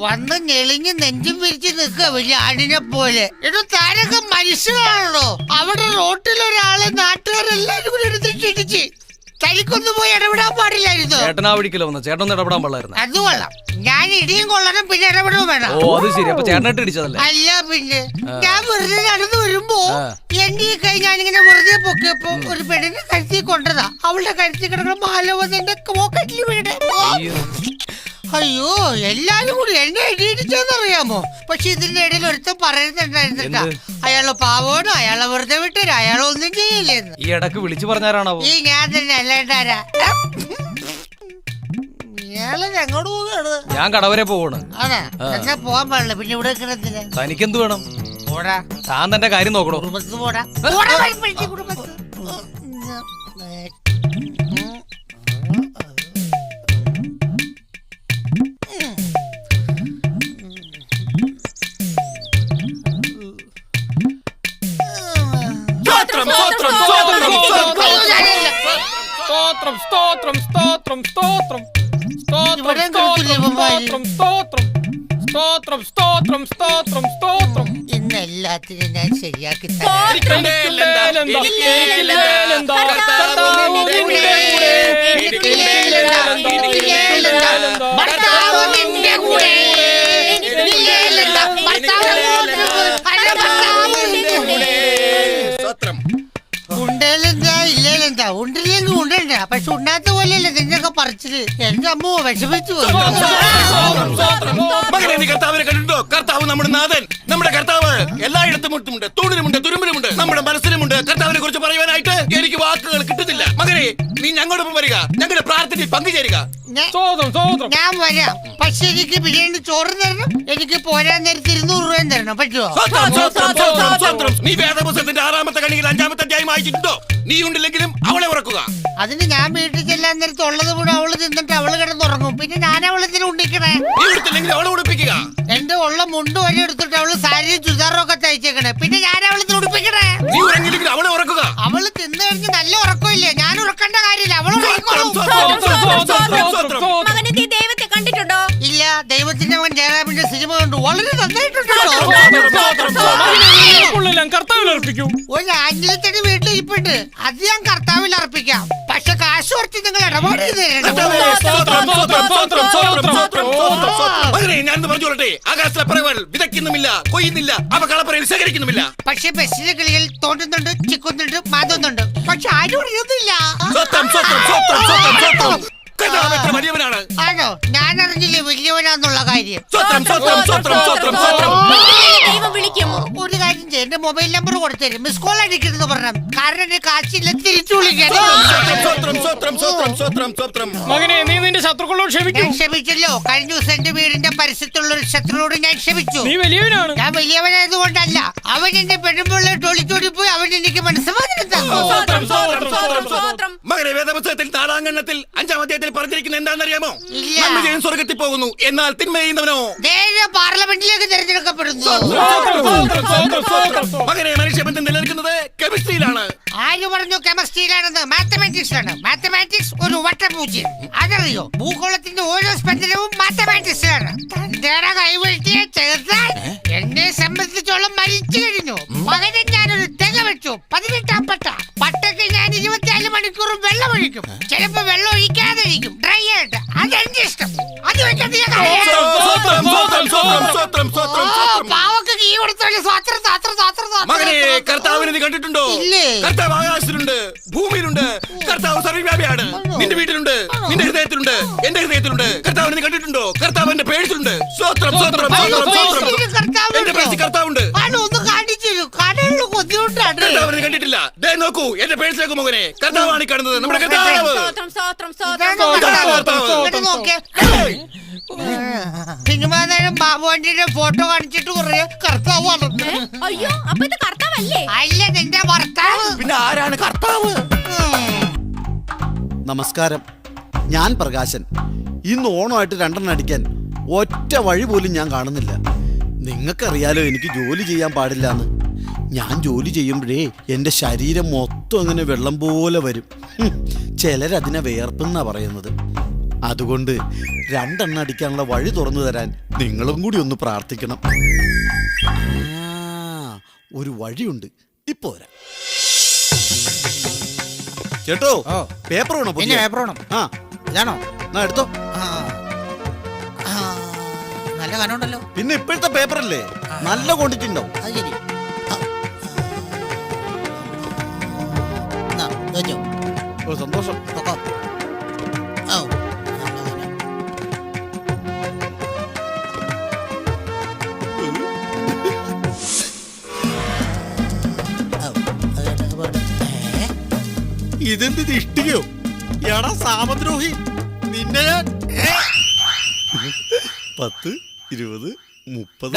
വന്ന് ഞെളിഞ്ഞ് നെഞ്ചും വിരിച്ച് നിൽക്കുക വലിയ ആടിനെ പോലെ. എടോ താരൊക്കെ മനുഷ്യനാണോ? അവിടെ റോട്ടിലൊരാളെ നാട്ടുകാരെല്ലാരും കൂടി എടുത്തിട്ട് ഇടിച്ച്. തനിക്കൊന്നും പോയി ഇടപെടാൻ പാടില്ലായിരുന്നു. ചേട്ടനാ വിളിക്കലോ വന്നു, ചേട്ടനൊന്നും ഇടപെടാൻ പാടില്ലായിരുന്നു. അത് കൊള്ളാം. ഞാൻ ഇടിയും കൊള്ളണം, പിന്നെ ഇടപെടും വേണം. ഓ അത് ശരി. അപ്പൊ ചേട്ടനായിട്ട് ഇടിച്ചതല്ലേ? അല്ല പിന്നെ ഞാൻ വെറുതെ നടന്നു വരുമ്പോ എന്റെ ഈ കൈ ഞാനിങ്ങനെ വെറുതെ പൊക്കിയപ്പോ ഒരു പെണ്ണിനെ കഴുത്തി കൊണ്ടതാ. അവളുടെ കഴുത്തി കിടക്കുന്ന മാല വന്ന് എന്റെ പോക്കറ്റിൽ വീട്. അയ്യോ എല്ലാരും കൂടി എന്നെ ഇടിയിടിച്ചെന്നറിയാമോ? പക്ഷെ ഇതിന്റെ ഇടയിൽ ഒരുത്തം പറയുന്നുണ്ടായിരുന്നില്ല, അയാള് പാവോണോ, അയാളെ വെറുതെ വിട്ടരും, അയാളൊന്നും ചെയ്യില്ലെന്ന്. ഈ ഇടക്ക് വിളിച്ചു പറഞ്ഞാരാണോ? ഈ ഞാൻ തന്നെ അല്ലാണ്ടാരാ. ഇയാള് എങ്ങോട്ട് പോവുകയാണ്? ഞാൻ കടവരെ പോവാണ്. അതാ എന്നാ പോവാൻ പാടില്ല. പിന്നെ ഇവിടെ കിടന്നില്ല. തനിക്കെന്ത് വേണം? പോടാ, താൻ തന്റെ കാര്യം നോക്കണോ? കുടുംബത്ത് പോടാ. കുടുംബത്ത് ഇന്നെല്ലാത്തിനും ഞാൻ ശരിയാക്കി ഉണ്ടേലെന്താ ഇല്ലേലെന്താ? ഉണ്ടില്ലെങ്കിൽ ഉണ്ടണ്ട, പക്ഷെ ഉണ്ടാത്ത പോലെയല്ല നിന്നൊക്കെ പറിച്ചിട്ട്. എന്റെ അമ്മ വിഷമിച്ചു പോയി. കർത്താവിനെ കണ്ടിട്ടോ? കർത്താവ് നമ്മുടെ നാഥൻ, നമ്മുടെ കർത്താവ് എല്ലായിടത്തും മുട്ടുമുണ്ട്, തൂണിനുമുണ്ട്, തുരുമ്പിനുമുണ്ട്, നമ്മുടെ മനസ്സിലുമുണ്ട്. കർത്താവിനെ കുറിച്ച് പറയുവാനായിട്ട് എനിക്ക് വാക്കുകൾ കിട്ടുന്നില്ല. മകനെ, നീ ഞങ്ങളോടൊപ്പം വരിക, ഞങ്ങളുടെ പ്രാർത്ഥനയിൽ പങ്കുചേരുക. ഞാൻ വരാം, പക്ഷെ എനിക്ക് ബിരിയാണി ചോറ് തരണം. എനിക്ക് പോരാൻ നേരത്തെ 200 രൂപയും തരണം. പറ്റുമോ? നീ വേദപുസ്തകത്തിന്റെ 6-ാമത്തെ കണിയിൽ 5-ാമത്തെ അധ്യായം വായിച്ചിട്ടുണ്ടോ? നീ ഉണ്ടില്ലെങ്കിലും അവളെ ഉറക്കുക. അതിന് ഞാൻ വീട്ടിൽ ചെല്ലാൻ നേരത്തെ ഉള്ളത് കൂടെ അവള് തിന്നിട്ട് അവള് കിടന്നുറങ്ങും. പിന്നെ ഞാൻ അവളത്തിന് ഉണ്ടിക്കണേ. നീ എടുത്തില്ലെങ്കിൽ അവളെ ഉടുപ്പിക്കുക. എന്റെ ഉള്ള മുണ്ട് വരെ എടുത്തിട്ട് അവള് സാരിയും ചുരിദാറും ഒക്കെ തയ്ച്ചേക്കണേ. പിന്നെ ഞാൻ അവളത്തിന് ഉടുപ്പിക്കണേ. നീ ഉറങ്ങില്ലെങ്കിൽ അവളെ ഉറക്കുക. അവള് തിന്നു കഴിഞ്ഞ് നല്ല ഉറക്കമില്ലേ? ഞാൻ ഉറക്കേണ്ട കാര്യമില്ല, അവള് ദൈവത്തെ കണ്ടിട്ടുണ്ടോ? ഇല്ല. ദൈവത്തിന്റെ മകൻ ജയറാമിന്റെ സിനിമ കണ്ടു, വളരെ നന്നായിട്ടുണ്ടോ. ഒരു ആഞ്ഞിലത്തടി വീട്ടിൽ ഇരിപ്പുണ്ട്, അത് ഞാൻ കർത്താവിൽ അർപ്പിക്കാം. പക്ഷെ കാശ് കുറച്ച് നിങ്ങൾ ഇടപാട് ഞാൻ പറഞ്ഞോളട്ടെ, ആകാശത്തിലെ പറവകൾ വിതയ്ക്കുന്നുമില്ല, കൊയ്യുന്നില്ല, അവ കളപ്പറയിൽ ശേഖരിക്കുന്നുമില്ല. പക്ഷെ ബസ്സിലെ കിളികൾ തോണ്ടുന്നുണ്ട്, ചിക്കുന്നുണ്ട്, മാതുന്നുണ്ട്, പക്ഷെ ആരും അറിയുന്നില്ല. വലിയവനാണ്. ആണോ? ഞാൻ അറിഞ്ഞില്ലേ വലിയവനാന്നുള്ള കാര്യം. ദൈവം വിളിക്കും. ഒരു കാര്യം ചെയ്യും, എന്റെ മൊബൈൽ നമ്പർ കൊടുത്തരും, മിസ് കോൾ അടിക്കരുത് പറഞ്ഞു. കാരണം എന്റെ കാശില്ല, തിരിച്ചു വിളിക്കാൻ. മകനെ, നീ നിന്റെ ശത്രുക്കളോട് ക്ഷമിക്കും. ഞാൻ ക്ഷമിച്ചല്ലോ. കഴിഞ്ഞ ദിവസം എന്റെ വീടിന്റെ പരിസരത്തുള്ള ഒരു ശത്രുവോട് ഞാൻ ക്ഷമിച്ചു. നീ വലിയവനാണ്. ഞാൻ വലിയവനായത് കൊണ്ടല്ല, അവൻ എന്റെ പെണ്ണുമ്പിള്ള ടോളിച്ചോടി പോയി അവൻ എനിക്ക് മനസ്സിലാക്കി തന്നു. മകനെ, വേദപുസ്തകത്തിൽ 4-ാം ഖണ്ഡത്തിൽ 5-ാം അധ്യായത്തിൽ പറഞ്ഞിരിക്കുന്നത് എന്താണെന്നറിയാമോ? ഇല്ല. നന്മ സ്വർഗത്തിൽ പോകുന്നു, എന്നാൽ തിന്മ ചെയ്യുന്നവനോ പാർലമെന്റിലേക്ക് തിരഞ്ഞെടുക്കപ്പെടുന്നു. മകനെ, മനുഷ്യബന്ധം നിലനിൽക്കുന്നത് കെമിസ്ട്രിയിലാണ്. ആര് പറഞ്ഞു കെമിസ്ട്രിയിലാണെന്ന്? മാത്തമാറ്റിക്സിലാണ്. മാത്തമാറ്റിക്സ് ഒരു വട്ടപൂജ്യം, അതറിയോ? ഭൂഗോളത്തിന്റെ ഓരോ സ്പന്ദനവും മാത്തമാറ്റിക്സിലാണ്. തന്റെ കൈവെട്ടിയെ ചേർത്താൽ എന്നെ സംബന്ധിച്ചോളം മരിച്ചു കഴിഞ്ഞു. മകനെ ഞാനൊരു തെങ്ങ വെച്ചു, 18-ാം പട്ട. പട്ടയ്ക്ക് ഞാൻ 24 മണിക്കൂറും വെള്ളം ഒഴിക്കും. ചിലപ്പോ വെള്ളം ഒഴിക്കാതെ ഇരിക്കും, ഡ്രൈ ആയിട്ട്. അതെന്റെ ഇഷ്ടം. അത് വെച്ചാൽ പാവക്ക് കീ കൊടുത്തോളൂ. മകനെ, കർത്താവിനെ നീ കണ്ടിട്ടുണ്ടോ? കർത്താവ് ആകാശത്തിലുണ്ട്, ഭൂമിയിലുണ്ട്. കർത്താവ് സർവ്വവ്യാപിയാണ്. നിന്റെ വീട്ടിലുണ്ട്, നിന്റെ ഹൃദയത്തിലുണ്ട്, എന്റെ ഹൃദയത്തിലുണ്ട്. കർത്താവിനെ നീ കണ്ടിട്ടുണ്ടോ? കർത്താവ് എന്റെ പേഴ്സിലുണ്ട്. എന്റെ പേഴ്സിൽ കർത്താവുണ്ട്. കർത്താവിനെ കണ്ടിട്ടില്ല. ദേ നോക്കൂ, എന്റെ പേഴ്സിലേക്ക് മകനെ. കർത്താവാണ് കാണുന്നത്, നമ്മുടെ കർത്താവ്. സിനിമാ നേരം ബാബുവാണ്ടിയുടെ ഫോട്ടോ കാണിച്ചിട്ട് കുറെ കർത്താവാണ്. അയ്യോ, അപ്പൊ ഇത് കർത്താവല്ലേ? അല്ല, നിന്റെ ഭർത്താവ്. പിന്നെ ആരാണ് കർത്താവ്? നമസ്കാരം, ഞാൻ പ്രകാശൻ. ഇന്ന് ഓണമായിട്ട് 2 അടിക്കാൻ ഒറ്റ വഴി പോലും ഞാൻ കാണുന്നില്ല. നിങ്ങൾക്കറിയാലോ എനിക്ക് ജോലി ചെയ്യാൻ പാടില്ലാന്ന്. ഞാൻ ജോലി ചെയ്യുമ്പോഴേ എൻ്റെ ശരീരം മൊത്തം അങ്ങനെ വെള്ളം പോലെ വരും. ചിലരതിനെ വിയർപ്പെന്നാ പറയുന്നത്. അതുകൊണ്ട് 2 എണ്ണ അടിക്കാനുള്ള വഴി തുറന്നു തരാൻ നിങ്ങളും കൂടി ഒന്ന് പ്രാർത്ഥിക്കണം. ഒരു വഴിയുണ്ട്, ഇപ്പൊ വരാം. ചേട്ടോ, പേപ്പർ വേണോ? പിന്നെ പേപ്പർ വേണം. ആ, ഇതാണോ? എന്നാ എടുത്തോ. നല്ല കനമുണ്ടല്ലോ. പിന്നെ ഇപ്പോഴത്തെ പേപ്പറല്ലേ, നല്ല ക്വാണ്ടിറ്റി ഉണ്ടാവും. അത് ശരി. എന്നാ, ഇത് വെച്ചോ. ഓ, സന്തോഷം. പൊക്കോ. ഔ, നല്ല കനം. ഔ, ഇതെന്ത് ഇഷ്ടികയോ? എടാ സാമദ്രോഹി, നിന്നെ ഞാൻ 10, 20, 30.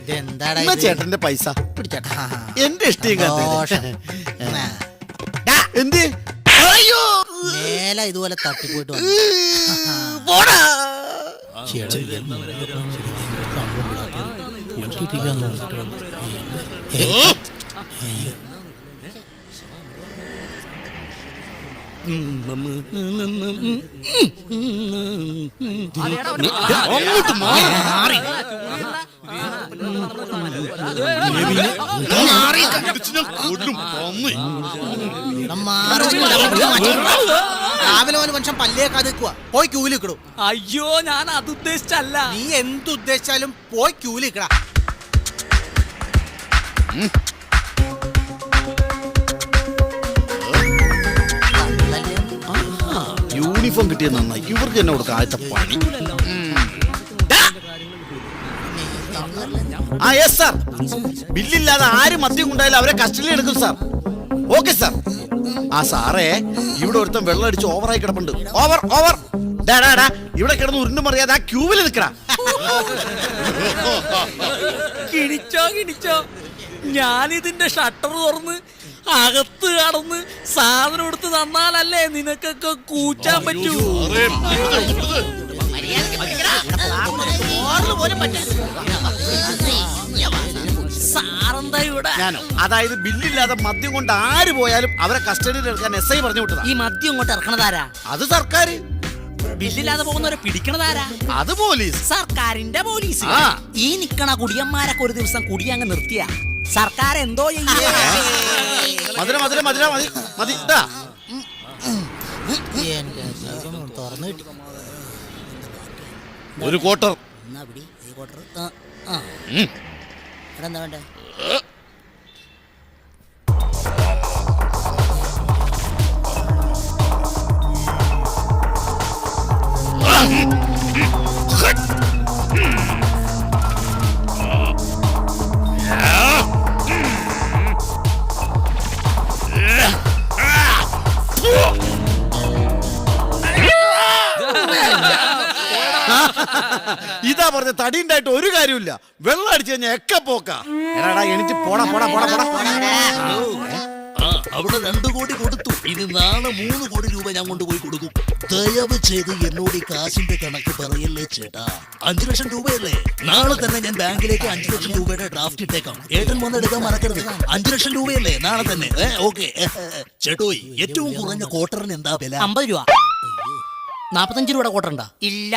ഇതെന്താടാ എന്നാ ഇത്? ചേട്ടന്റെ പൈസ പിടിച്ചേട്ടാ. എന്റെ ഇഷ്ടിക ദോഷം. എന്ത്? അയ്യോ, മേലെ ഇതുപോലെ തട്ടിപ്പോയിട്ട് വന്നു. പോടാ. അങ്ങോട്ട് മാറി. ഇടിച്ച് ഞാൻ കൊല്ലും, പന്നി. രാവിലെ ഒരു മനുഷ്യൻ പല്ലേക്കാതെ പോയി ക്യൂവിൽ നിൽക്കണു. അയ്യോ, ഞാൻ അത് ഉദ്ദേശിച്ചല്ല. നീ എന്തുദ്ദേശിച്ചാലും പോയി ക്യൂവിൽ നിൽക്കടാ. യൂണിഫോം കിട്ടിയത് നന്നായി. ഇവർക്ക് തന്നെ കൊടുക്കാം ആദ്യത്തെ പണി. ആ, യെസ് സാർ. ബില്ലില്ലാതെ ആര് മദ്യം കൊണ്ടായാലും അവരെ കസ്റ്റഡിയിൽ എടുക്കും സാർ. Okay sir. ആ സാറേ, ഇവിടെ ഒരുത്തം വെള്ളം അടിച്ച് ഓവറായി കിടപ്പുണ്ട്. Over over. ഇവിടെ കിടന്ന് ഉരുണ്ടും അറിയാതെ ആ ക്യൂവിൽ നിൽക്കടാ. കിണിച്ചോ ഞാനിതിന്റെ ഷട്ടർ തുറന്ന് അകത്ത് കടന്ന് സാധനം എടുത്ത് തന്നാലല്ലേ നിനക്കൊക്കെ കൂച്ചാൻ പറ്റൂ. സാറെന്താ ഇവിടെ? ഞാനോ? അതായത് ബില്ലില്ലാതെ മദ്യം കൊണ്ട് ആര് പോയാലും അവരെ കസ്റ്റഡിയിൽ എടുക്കാൻ SI പറഞ്ഞു വിട്ടതാ. ഈ മദ്യം ഇങ്ങോട്ട് ഇറക്കണതാരാ? അത് സർക്കാർ. ബില്ലില്ലാതെ പോകുന്നവരെ പിടിക്കണതാരാ? അത് പോലീസ്. സർക്കാരിന്റെ പോലീസ്. ആ. ഈ നിക്കണ കുടിയന്മാരൊക്കെ ഒരു ദിവസം കുടിയങ്ങ് നിർത്തിയ സർക്കാർ എന്തോ മധുര മധുര മധുര മതി മതി. ഇതാ. തുറന്നു കിട്ടി. ഒരു ക്വാർട്ടർ. എന്നാ പിടി ഈ ക്വാർട്ടർ. ഇവിടെ എന്താ വേണ്ടേ? ഇതാ പറഞ്ഞ തടി ഉണ്ടായിട്ട് ഒരു കാര്യമില്ല. വെള്ളം അടിച്ചു കഴിഞ്ഞാൽ ഒക്കെ പോക്കാ. എടാ എനിക്ക് പോടാ പോടാ പോടാ പോടാ. അവിടെ 2 കോടി കൊടുത്തു. ഇനി നാളെ 3 കോടി രൂപ ഞാൻ കൊണ്ടുപോയി കൊടുക്കും. ദയവ് ചെയ്ത് എന്നോട് ഈ കാശിന്റെ കണക്ക് പറയല്ലേ ചേട്ടാ. 5 ലക്ഷം രൂപയല്ലേ? നാളെ തന്നെ ഞാൻ ബാങ്കിലേക്ക് 5 ലക്ഷം രൂപയുടെ ഡ്രാഫ്റ്റ് ഇട്ടേക്കാം. ഏട്ടൻ വന്നെടുക്കാൻ മറക്കരുത്. 5 ലക്ഷം രൂപയല്ലേ? നാളെ തന്നെ. ഓക്കെ ചേട്ടോയ്, ഏറ്റവും കുറഞ്ഞ ക്വാർട്ടറിന് എന്താ വില? 50 രൂപ. 45 രൂപയുടെ കോട്ടറുണ്ടാ? ഇല്ല.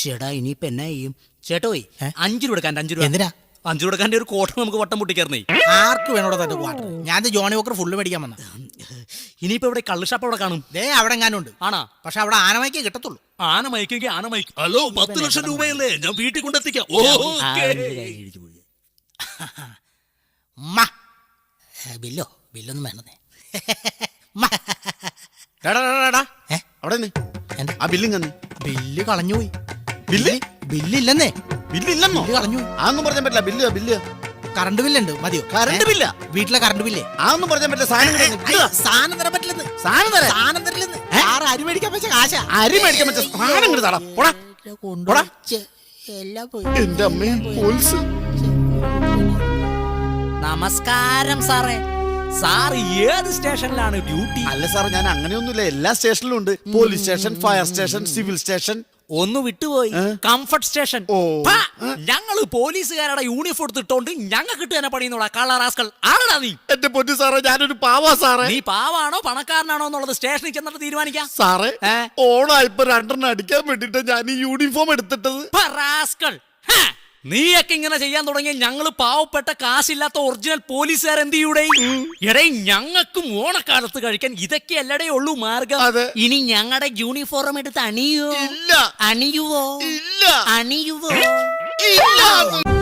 ചേട്ടാ, ഇനിയിപ്പോ എന്നാ ചെയ്യും? ചേട്ടോയ്, 5 രൂപ എടുക്കാൻ. 5 രൂപ എന്തിനാ? 5 രൂപക്കാന്റെ ഒരു കോട്ടർ നമുക്ക് വട്ടം പൊട്ടിക്കായിരുന്നേ. ആർക്ക് വേണോടോ തന്റെ ക്വാർട്ടർ? ഞാൻ ജോണി വോക്കർ ഫുള്ള് മേടിക്കാൻ വന്ന. ഇനിയിപ്പോ ഇവിടെ കള്ള് ഷാപ്പ് അവിടെ കാണും. ദേ അവിടെ എങ്ങാനും ഉണ്ട്. ആണാ? പക്ഷെ അവിടെ ആനമയ്ക്ക് കിട്ടത്തുള്ളൂ. ആന മയക്കെങ്കിൽ ആന മയക്കും. ഹലോ, 10 ലക്ഷം രൂപയല്ലേ? ഞാൻ വീട്ടിൽ കൊണ്ടെത്തിക്കാം. ബില്ലോ ബില്ലൊന്നും വേണ്ടേ? അവിടെ ആ ബില്ലും കന്നി. ബില്ല് കളഞ്ഞുപോയി. ബില്ല് ബില്ലില്ലെന്നേ. ബില്ലില്ലെന്നോ? ബില്ല് കളഞ്ഞു. അതൊന്നും പറയാൻ പറ്റില്ല. ബില്ല് ബില്ല് കറണ്ട് ബില്ലുണ്ട്. മതിയോ? കറണ്ട് ബില്ല? വീട്ടിലെ കറണ്ട് ബില്ലേ? അതൊന്നും പറയാൻ പറ്റില്ല. സാധനം തരാൻ പറ്റില്ലെന്ന്. സാധനം തരില്ലെന്ന്. ആറ് അരി മേടിക്കാൻ പറ്റിയ കാശാ. അരി മേടിക്കാൻ പറ്റിയ സാധനം ഇങ്ങട് താടാ. പോടാ. പോടാ. എല്ലാം പോയി. എന്റെ അമ്മേ, പോലീസ്. നമസ്കാരം സാറേ. സാർ ഏത് സ്റ്റേഷനിലാണ് ഡ്യൂട്ടി? അല്ല സാർ, ഞാൻ അങ്ങനെയൊന്നുമില്ല. എല്ലാ സ്റ്റേഷനിലും ഉണ്ട്. Police station, fire station, civil station. ഒന്ന് വിട്ടുപോയി കംഫർട്ട് സ്റ്റേഷൻ ഓ. ഞങ്ങള് പോലീസുകാരുടെ യൂണിഫോം എടുത്തിട്ടോണ്ട് ഞങ്ങൾക്ക് കിട്ടുക തന്നെ പണിയുന്നോടാ കള്ളറാസ്കൾ ആണടാ നീ. എന്റെ പൊന്നു സാറേ, ഞാനൊരു പാവാ സാറേ. നീ പാവാണോ പണക്കാരനാണോ എന്നുള്ളത് സ്റ്റേഷനിൽ ചെന്നിട്ട് തീരുമാനിക്കാം. സാറേ, ഏ? ഓണായിപ്പോ 2 അടിക്കാൻ വേണ്ടിട്ട് ഞാൻ ഈ യൂണിഫോം എടുത്തിട്ടത്. റാസ്കൾ. ഹാ, നീയൊക്കെ ഇങ്ങനെ ചെയ്യാൻ തുടങ്ങിയ ഞങ്ങള് പാവപ്പെട്ട കാശില്ലാത്ത ഒറിജിനൽ പോലീസുകാർ എന്ത് ചെയ്യൂടെ? എടേ, ഞങ്ങൾക്കും ഓണക്കാലത്ത് കഴിക്കാൻ ഇതൊക്കെ അല്ലടേ ഉള്ളൂ മാർഗം. അതെ. ഇനി ഞങ്ങളുടെ യൂണിഫോം എടുത്ത് അണിയോ? ഇല്ല. അണിയുവോ? ഇല്ല. അണിയുവോ? ഇല്ല.